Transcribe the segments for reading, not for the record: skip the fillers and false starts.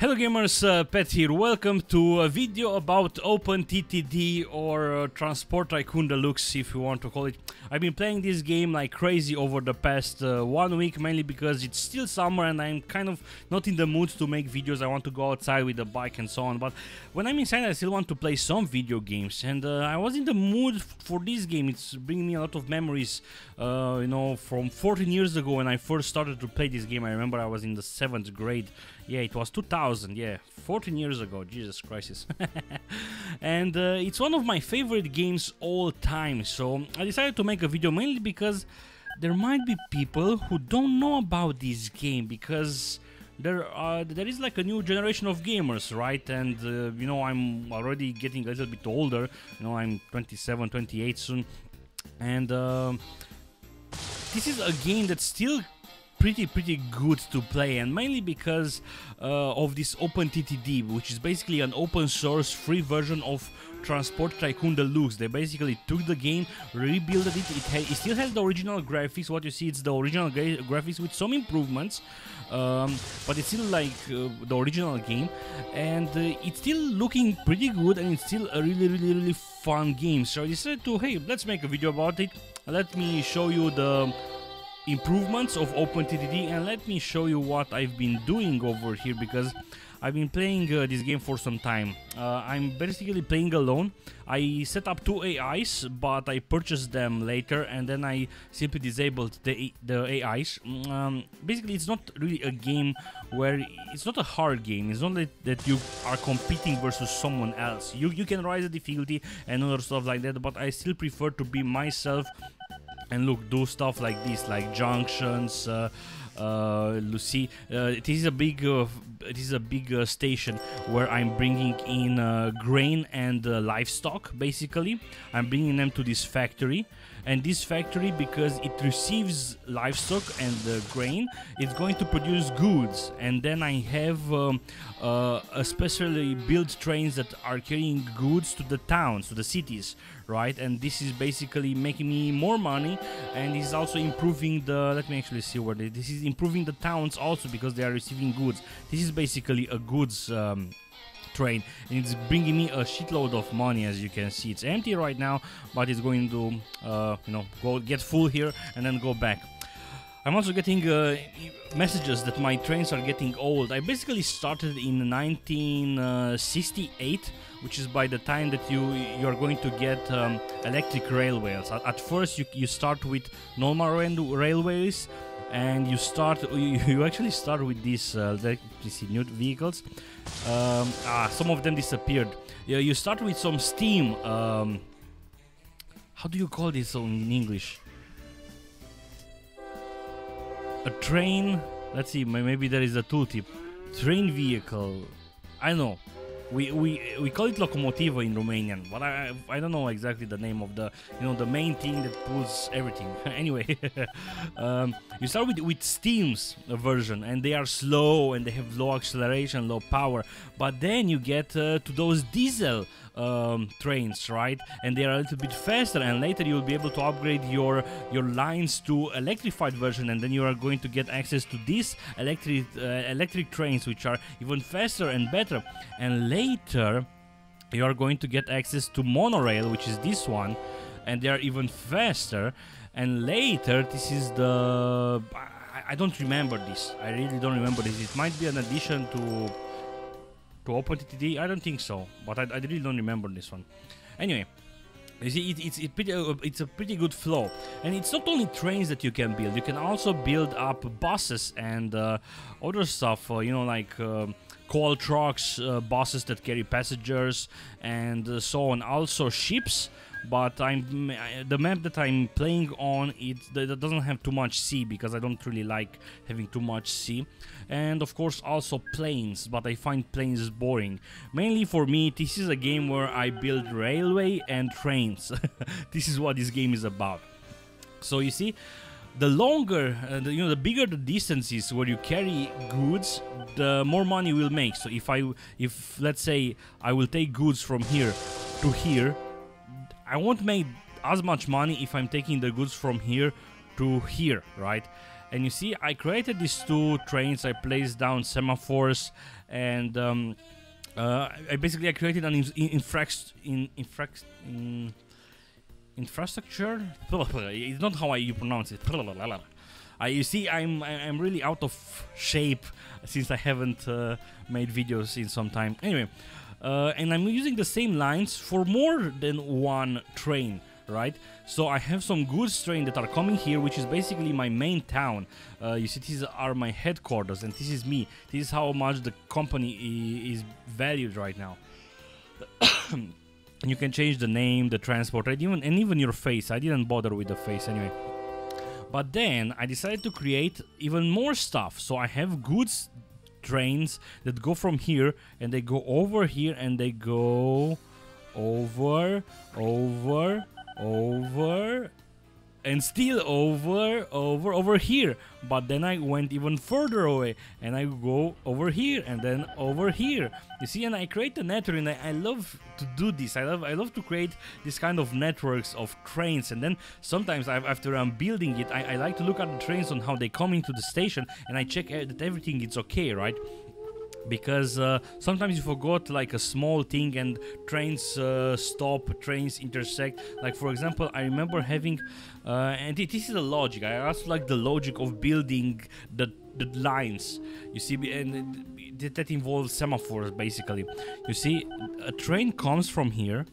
Hello gamers, Pet here. Welcome to a video about OpenTTD or Transport Tycoon Deluxe, if you want to call it. I've been playing this game like crazy over the past 1 week, mainly because it's still summer and I'm kind of not in the mood to make videos. I want to go outside with the bike and so on, but when I'm inside I still want to play some video games, and I was in the mood for this game. It's bringing me a lot of memories, you know, from 14 years ago when I first started to play this game. I remember I was in the 7th grade. Yeah, it was 2000, yeah, 14 years ago, Jesus Christ. And it's one of my favorite games all time, so I decided to make a video mainly because there might be people who don't know about this game, because there is like a new generation of gamers, right? And you know, I'm already getting a little bit older, you know, I'm 27, 28 soon, and this is a game that's still pretty good to play, and mainly because of this OpenTTD, which is basically an open source free version of Transport Tycoon Deluxe. They basically took the game, rebuilt it. It still has the original graphics. What you see, it's the original graphics with some improvements, but it's still like the original game, and it's still looking pretty good, and it's still a really fun game. So I decided to, hey, let's make a video about it. Let me show you the improvements of OpenTTD, and let me show you what I've been doing over here, because I've been playing this game for some time. I'm basically playing alone. I set up 2 AIs, but I purchased them later, and then I simply disabled the AIs. Basically, it's not really a game where it's not a hard game. It's not that you are competing versus someone else. You can raise the difficulty and other stuff like that, but I still prefer to be myself and look, do stuff like this, like Junctions Lucy. It is a big station where I'm bringing in grain and livestock. Basically, I'm bringing them to this factory, and this factory, because it receives livestock and grain, it's going to produce goods. And then I have a specially built trains that are carrying goods to the towns, to the cities, right? And this is basically making me more money, and is also improving the, let me actually see where this is improving the towns also, because they are receiving goods. This is basically a goods train, and it's bringing me a shitload of money. As you can see, it's empty right now, but it's going to you know, go get full here and then go back. I'm also getting messages that my trains are getting old. I basically started in 1968, which is by the time that you're going to get electric railways. At first you start with normal railways, and you actually start with these new vehicles. Some of them disappeared. You start with some steam. How do you call this in English? A train. Let's see. Maybe there is a tooltip. Train vehicle. I know. We call it locomotiva in Romanian, but I don't know exactly the name of the, you know, the main thing that pulls everything. Anyway, you start with steam's version, and they are slow and they have low acceleration, low power. But then you get to those diesel trains, right? And they are a little bit faster, and later you will be able to upgrade your lines to electrified version, and then you are going to get access to these electric trains, which are even faster and better. And later you are going to get access to monorail, which is this one, and they are even faster. And later, this is the, I don't remember this. I really don't remember this. It might be an addition to OpenTTD. I don't think so, but I really don't remember this one. Anyway, you see, it's a pretty good flow, and it's not only trains that you can build. You can also build up buses and other stuff. You know, like coal trucks, buses that carry passengers, and so on. Also ships. But the map that I'm playing on, it doesn't have too much sea, because I don't really like having too much sea. And of course also planes, but I find planes boring. Mainly for me, this is a game where I build railway and trains. This is what this game is about. So you see, the longer, you know, the bigger the distances where you carry goods, the more money we'll make. So if let's say I will take goods from here to here, I won't make as much money if I'm taking the goods from here to here, right? And you see, I created these 2 trains. I placed down semaphores, and I created an infrastructure. It's not how you pronounce it. You see, I'm really out of shape since I haven't made videos in some time. Anyway, and I'm using the same lines for more than 1 train, right? So I have some goods train that are coming here, which is basically my main town. You see, these are my headquarters, and this is me. This is how much the company is valued right now. You can change the name, the transport, and even your face. I didn't bother with the face anyway. But then I decided to create even more stuff. So I have goods trains that go from here, and they go over here, and they go over, and still over here. But then I went even further away, and I go over here, and then over here. You see, and I create a network, and I love to do this. I love to create this kind of networks of trains, and then sometimes after I'm building it, I like to look at the trains on how they come into the station, and I check that everything is okay, right? Because sometimes you forgot like a small thing, and trains stop, trains intersect. Like for example, I remember having and this is the logic. I also like the logic of building the lines, you see, and that involves semaphores basically. You see, a train comes from here,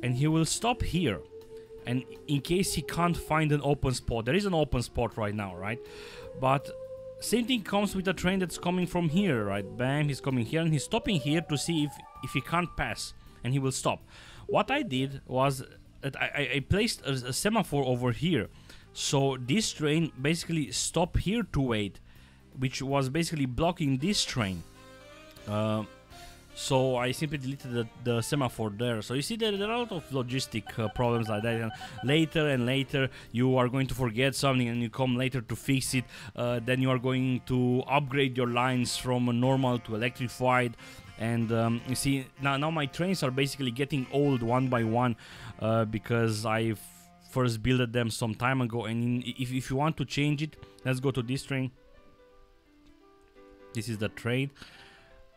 and he will stop here, and in case he can't find an open spot, there is an open spot right now, right? But same thing comes with a train that's coming from here, right? Bam, he's coming here, and he's stopping here to see if he can't pass, and he will stop. What I did was that I placed a semaphore over here, so this train basically stopped here to wait, which was basically blocking this train. So I simply deleted the semaphore there. So you see that there are a lot of logistic problems like that, and later you are going to forget something, and you come later to fix it. Then you are going to upgrade your lines from normal to electrified, and you see, now my trains are basically getting old one by one, because I first built them some time ago. And if you want to change it, let's go to this train. This is the train,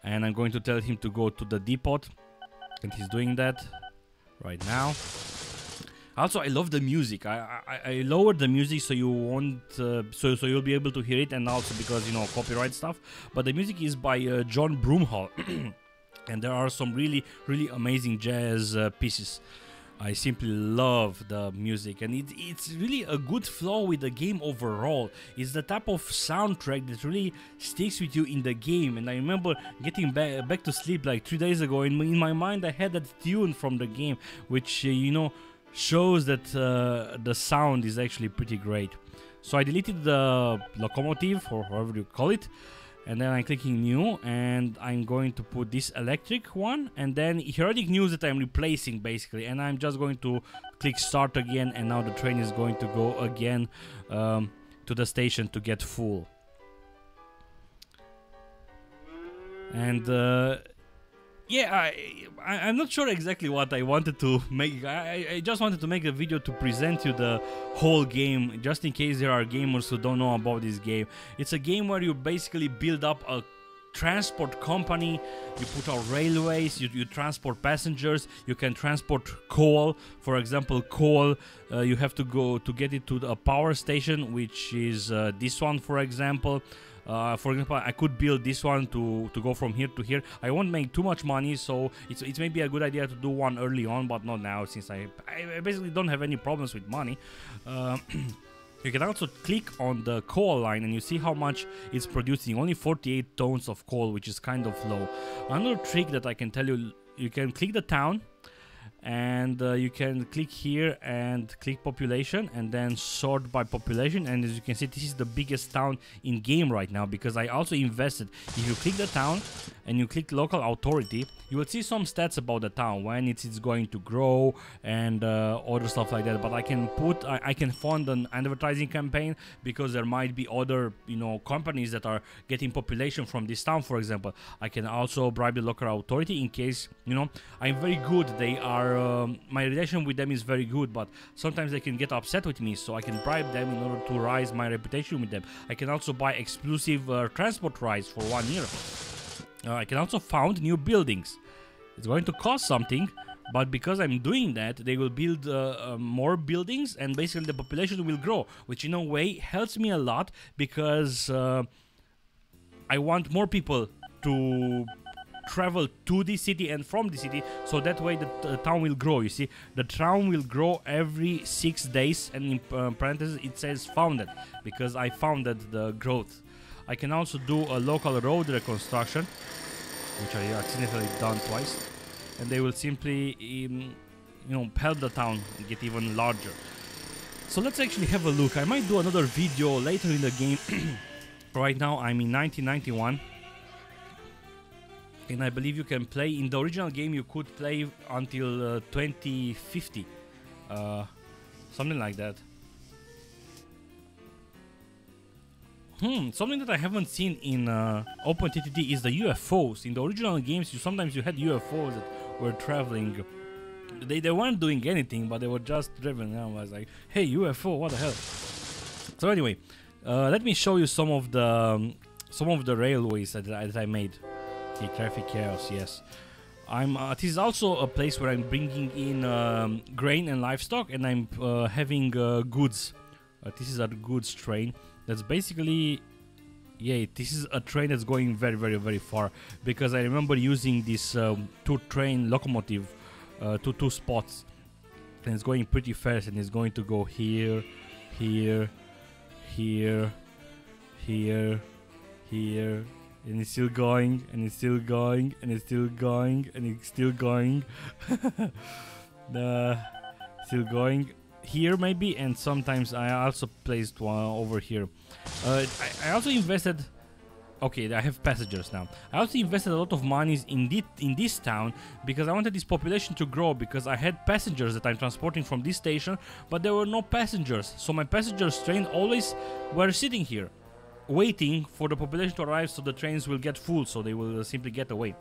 and I'm going to tell him to go to the depot, and he's doing that right now. Also, I love the music. I lowered the music so you won't, so you'll be able to hear it, and also because, you know, copyright stuff. But the music is by John Broomhall, and there are some really amazing jazz pieces. I simply love the music, and it's really a good flow with the game overall. It's the type of soundtrack that really sticks with you in the game. And I remember getting back to sleep like 3 days ago, and in my mind I had that tune from the game, which you know, shows that the sound is actually pretty great. So I deleted the locomotive, or however you call it, and then I'm clicking new, and I'm going to put this electric one, and then he already knew that I'm replacing basically, and I'm just going to click start again, and now the train is going to go again to the station to get full. And yeah, I'm not sure exactly what I wanted to make. I just wanted to make a video to present you the whole game, just in case there are gamers who don't know about this game. It's a game where you basically build up a transport company, you put out railways, you transport passengers, you can transport coal. For example, coal, you have to go to get it to a power station, which is this one, for example. I could build this one to go from here to here. I won't make too much money, so it's maybe a good idea to do one early on, but not now, since I basically don't have any problems with money. You can also click on the coal line, and you see how much it's producing. Only 48 tons of coal, which is kind of low. Another trick that I can tell you, you can click the town, and you can click here and click population, and then sort by population. And as you can see, this is the biggest town in game right now, because I also invested. If you click the town and you click local authority, you will see some stats about the town, when it's going to grow, and other stuff like that. But I can fund an advertising campaign, because there might be other, you know, companies that are getting population from this town, for example. I can also bribe the local authority in case, you know, I'm very good. They are my relation with them is very good, but sometimes they can get upset with me, so I can bribe them in order to rise my reputation with them. I can also buy exclusive transport rights for 1 year. I can also found new buildings. It's going to cost something, but because I'm doing that, they will build more buildings, and basically the population will grow, which in a way helps me a lot, because I want more people to travel to the city and from the city, so that way the town will grow. You see, the town will grow every 6 days, and in parentheses it says founded, because I founded the growth. I can also do a local road reconstruction, which I accidentally done twice, and they will simply you know, help the town get even larger. So let's actually have a look. I might do another video later in the game. Right now I'm in 1991, and I believe you can play in the original game. You could play until 2050, something like that. Something that I haven't seen in OpenTTD is the UFOs. In the original games, sometimes you had UFOs that were traveling. They weren't doing anything, but they were just driven. I was like, hey, UFO, what the hell? So anyway, let me show you some of the railways that I made. Okay, traffic chaos, yes. This is also a place where I'm bringing in grain and livestock, and I'm having goods. This is a goods train. That's basically, yeah, this is a train that's going very, very, very far, because I remember using this two-train locomotive to 2 spots, and it's going pretty fast, and it's going to go here, here, here, here, here, and it's still going, and it's still going, and it's still going, and it's still going. Still going. Here maybe, and sometimes I also placed one over here. I also invested. Okay, I have passengers now. I also invested a lot of money in this town, because I wanted this population to grow, because I had passengers that I'm transporting from this station, but there were no passengers. So my passengers train always were sitting here, waiting for the population to arrive, so the trains will get full, so they will simply get away.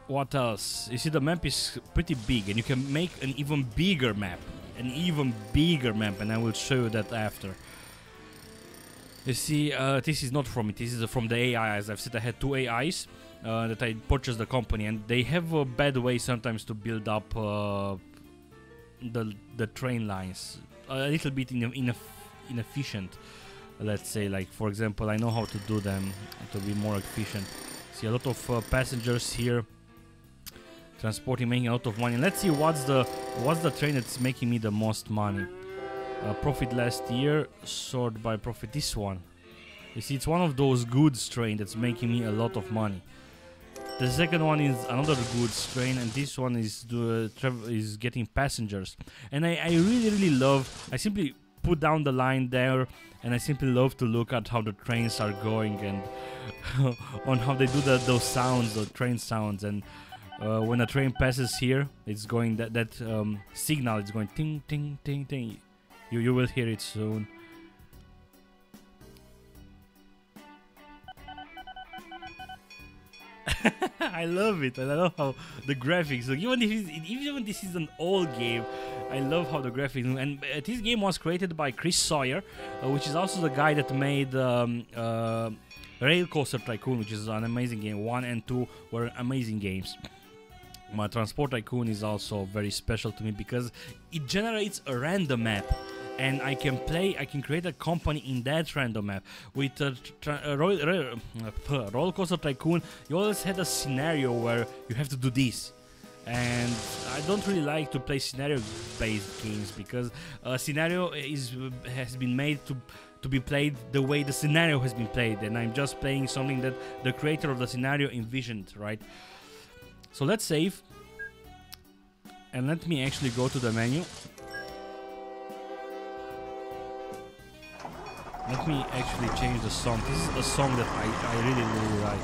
What else? You see, the map is pretty big, and you can make an even bigger map. And I will show you that after. You see, this is not from it, this is from the AI. As I've said, I had 2 AIs that I purchased the company, and they have a bad way sometimes to build up the train lines. A little bit inefficient, let's say. Like, for example, I know how to do them to be more efficient. See, a lot of passengers here transporting, making a lot of money. And let's see what's the train that's making me the most money. Profit last year, sort by profit. This one, you see, it's one of those goods train that's making me a lot of money. The second one is another goods train, and this one is getting passengers. And I really love. I simply put down the line there, and I simply love to look at how the trains are going, and on how they do those sounds, the train sounds. And when a train passes here, it's going that signal. It's going ting ting ting ting. You will hear it soon. I love it, and I love how the graphics look. Even this is an old game, I love how the graphics look. And this game was created by Chris Sawyer, which is also the guy that made Rail Coaster Tycoon, which is an amazing game. 1 and 2 were amazing games. My Transport Tycoon is also very special to me, because it generates a random map, and I can create a company in that random map. With Roller Coaster Tycoon, you always had a scenario where you have to do this, and I don't really like to play scenario-based games, because a scenario has been made to be played the way the scenario has been played, and I'm just playing something that the creator of the scenario envisioned, right? So let's save, and let me actually go to the menu. Let me actually change the song. This is a song that I really like.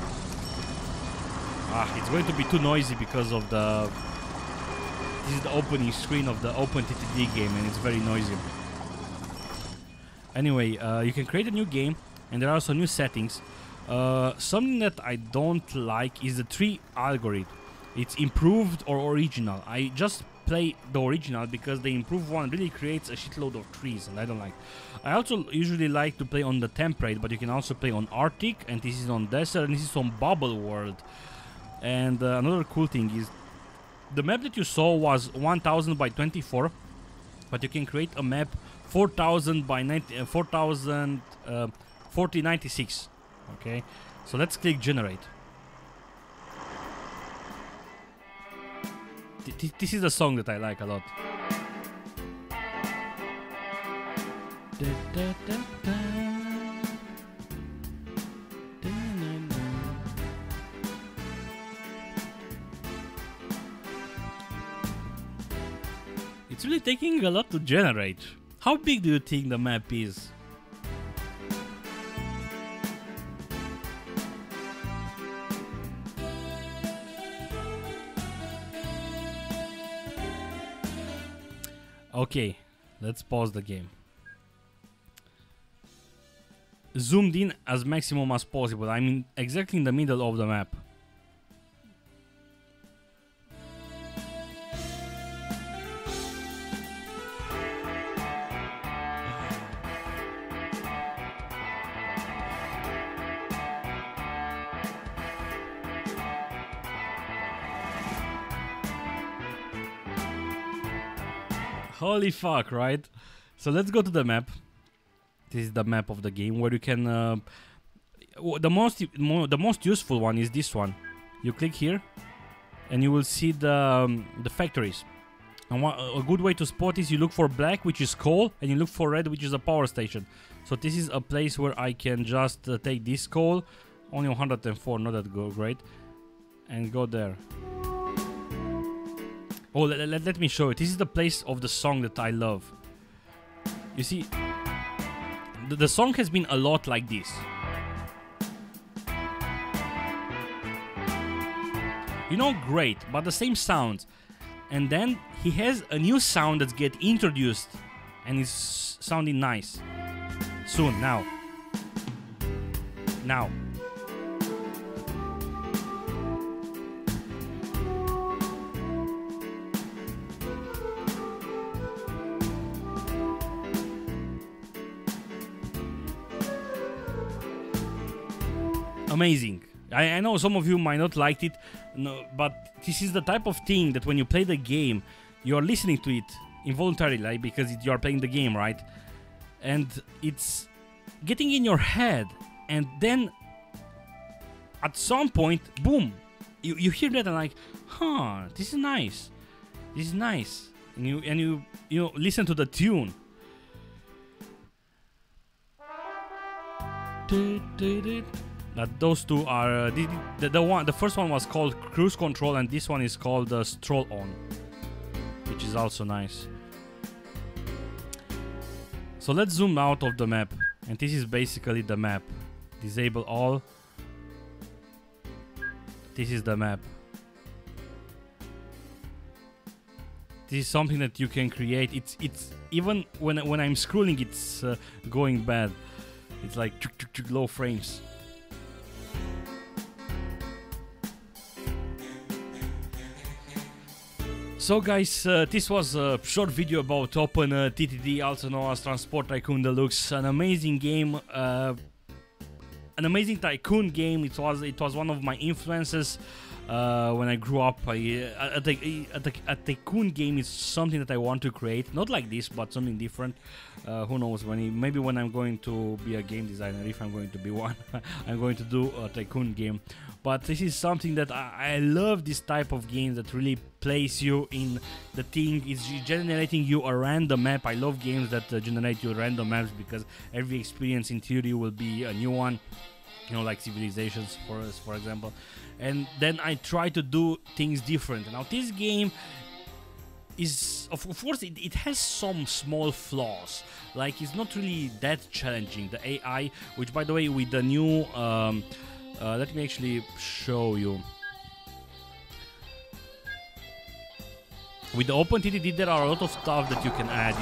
It's going to be too noisy because of this is the opening screen of the OpenTTD game, and it's very noisy. Anyway, you can create a new game, and there are also new settings. Something that I don't like is the tree algorithm. It's improved or original. I just play the original because the improved one really creates a shitload of trees, and I don't like. I also usually like to play on the temperate, but you can also play on Arctic, and this is on desert, and this is on Bubble World. And another cool thing is the map that you saw was 1000 by 24, but you can create a map 4000 by 4096. Okay, so let's click generate. This is a song that I like a lot. It's really taking a lot to generate. How big do you think the map is? Okay, let's pause the game. Zoomed in as maximum as possible. I'm exactly in the middle of the map. Holy fuck, right? So let's go to the map. This is the map of the game where you can... the most useful one is this one. You click here and you will see the factories. And a good way to spot is you look for black, which is coal, and you look for red, which is a power station. So this is a place where I can just take this coal, only 104, not that great, and go there. Oh, let me show you. This is the place of the song that I love. You see, the song has been a lot like this. You know, great, but the same sounds. And then he has a new sound that's get introduced, and it's sounding nice. Soon, now. Now. Amazing. I know some of you might not like it, no, but this is the type of thing that when you play the game, you're listening to it involuntarily, like, because you are playing the game, right? And it's getting in your head, and then at some point, boom, you hear that and like, huh, this is nice. This is nice. And you listen to the tune. Those two are the first one was called Cruise Control, and this one is called Stroll On, which is also nice. So let's zoom out of the map, and this is basically the map. Disable all. This is the map. This is something that you can create. It's even when I'm scrolling, it's going bad. It's like low frames. So guys, this was a short video about OpenTTD, also known as Transport Tycoon Deluxe. An amazing game, an amazing tycoon game. It was one of my influences when I grew up. A tycoon game is something that I want to create, not like this, but something different. Who knows? Maybe when I'm going to be a game designer, if I'm going to be one, I'm going to do a tycoon game. But this is something that I love, this type of game that really plays you in the thing. It's generating you a random map. I love games that generate you random maps, because every experience in theory will be a new one. You know, like Civilizations, for example. And then I try to do things different. Now this game is, of course, it has some small flaws. Like, it's not really that challenging. The AI, which by the way, with the new let me actually show you. With the OpenTTD, there are a lot of stuff that you can add.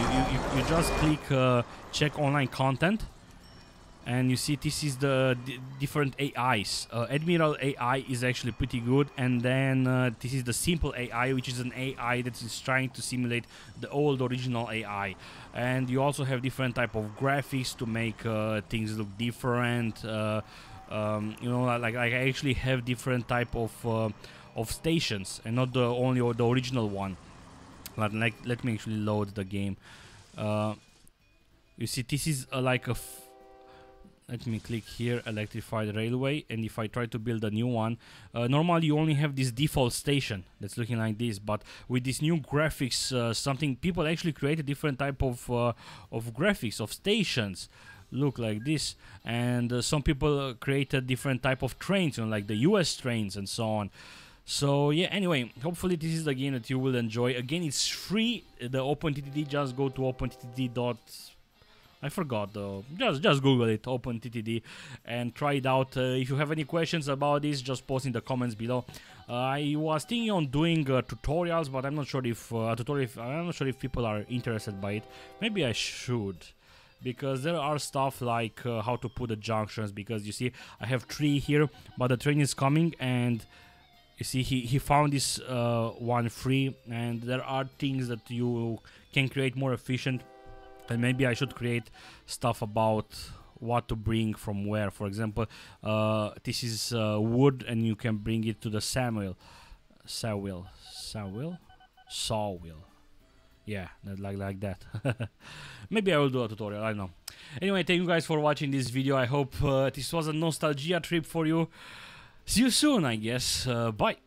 You just click check online content, and you see this is the different AIs. Admiral AI is actually pretty good, and then this is the simple AI, which is an AI that is trying to simulate the old original AI. And you also have different type of graphics to make things look different. You know, like I actually have different type of stations, and not only the original one. But like, let me actually load the game. You see, this is like a let me click here, electrified railway, and if I try to build a new one, normally you only have this default station that's looking like this, but with this new graphics, something people actually create a different type of graphics of stations, look like this, and some people created different type of trains, you know, like the US trains and so on. So yeah, anyway, hopefully this is the game that you will enjoy. Again, it's free, the OpenTTD. Just go to OpenTTD. I forgot though. Just Google it, OpenTTD, and try it out. If you have any questions about this, just post in the comments below. I was thinking on doing tutorials, but I'm not sure if I'm not sure if people are interested by it. Maybe I should, because there are stuff like how to put the junctions. Because you see, I have 3 here, but the train is coming, and you see he found this one free, and there are things that you can create more efficient. And maybe I should create stuff about what to bring from where. For example, this is wood, and you can bring it to the sawmill. Yeah, like that. Maybe I will do a tutorial, I don't know. Anyway, thank you guys for watching this video. I hope this was a nostalgia trip for you. See you soon, I guess. Bye.